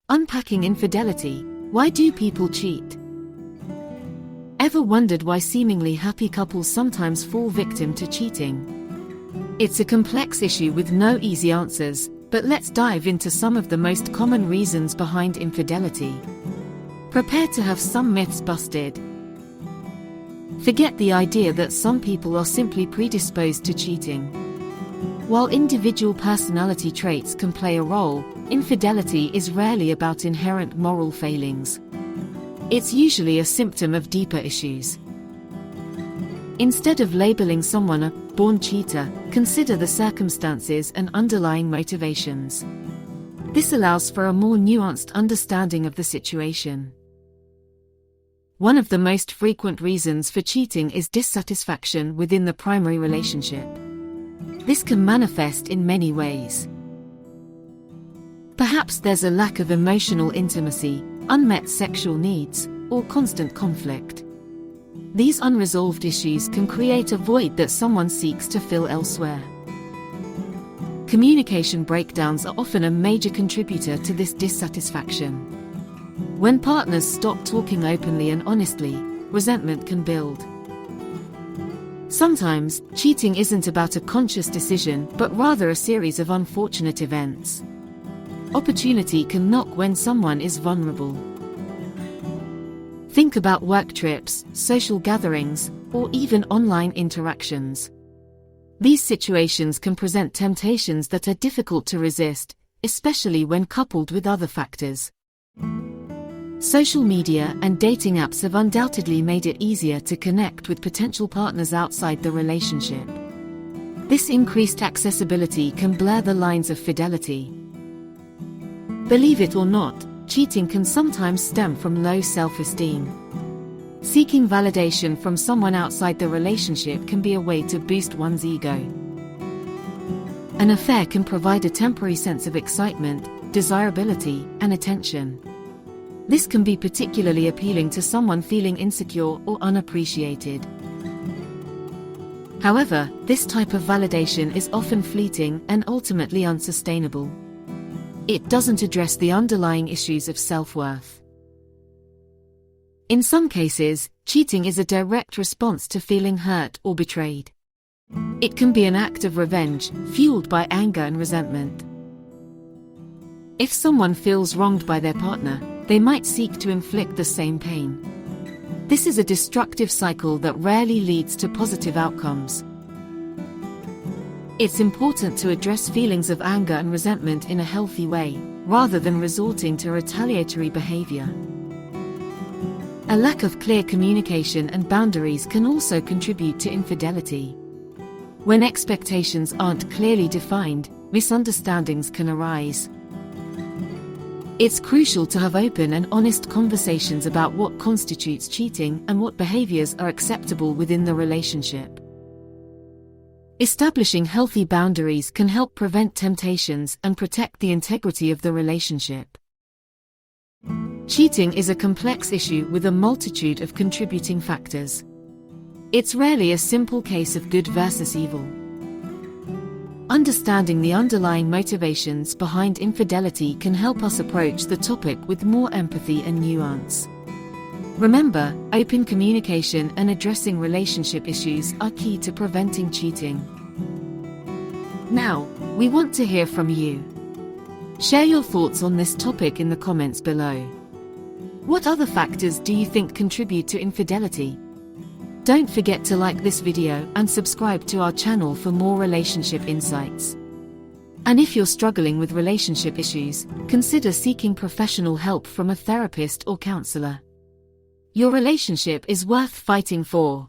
Unpacking infidelity. Why do people cheat? Ever wondered why seemingly happy couples sometimes fall victim to cheating? It's a complex issue with no easy answers, but let's dive into some of the most common reasons behind infidelity. Prepare to have some myths busted. Forget the idea that some people are simply predisposed to cheating. While individual personality traits can play a role, infidelity is rarely about inherent moral failings. It's usually a symptom of deeper issues. Instead of labeling someone a born cheater, consider the circumstances and underlying motivations. This allows for a more nuanced understanding of the situation. One of the most frequent reasons for cheating is dissatisfaction within the primary relationship. This can manifest in many ways. Perhaps there's a lack of emotional intimacy, unmet sexual needs, or constant conflict. These unresolved issues can create a void that someone seeks to fill elsewhere. Communication breakdowns are often a major contributor to this dissatisfaction. When partners stop talking openly and honestly, resentment can build. Sometimes, cheating isn't about a conscious decision, but rather a series of unfortunate events. Opportunity can knock when someone is vulnerable. Think about work trips, social gatherings, or even online interactions. These situations can present temptations that are difficult to resist, especially when coupled with other factors. Social media and dating apps have undoubtedly made it easier to connect with potential partners outside the relationship. This increased accessibility can blur the lines of fidelity. Believe it or not, cheating can sometimes stem from low self-esteem. Seeking validation from someone outside the relationship can be a way to boost one's ego. An affair can provide a temporary sense of excitement, desirability, and attention. This can be particularly appealing to someone feeling insecure or unappreciated. However, this type of validation is often fleeting and ultimately unsustainable. It doesn't address the underlying issues of self-worth. In some cases, cheating is a direct response to feeling hurt or betrayed. It can be an act of revenge, fueled by anger and resentment. If someone feels wronged by their partner, they might seek to inflict the same pain. This is a destructive cycle that rarely leads to positive outcomes. It's important to address feelings of anger and resentment in a healthy way, rather than resorting to retaliatory behavior. A lack of clear communication and boundaries can also contribute to infidelity. When expectations aren't clearly defined, misunderstandings can arise. It's crucial to have open and honest conversations about what constitutes cheating and what behaviors are acceptable within the relationship. Establishing healthy boundaries can help prevent temptations and protect the integrity of the relationship. Cheating is a complex issue with a multitude of contributing factors. It's rarely a simple case of good versus evil. Understanding the underlying motivations behind infidelity can help us approach the topic with more empathy and nuance. Remember, open communication and addressing relationship issues are key to preventing cheating. Now, we want to hear from you. Share your thoughts on this topic in the comments below. What other factors do you think contribute to infidelity? Don't forget to like this video and subscribe to our channel for more relationship insights. And if you're struggling with relationship issues, consider seeking professional help from a therapist or counselor. Your relationship is worth fighting for.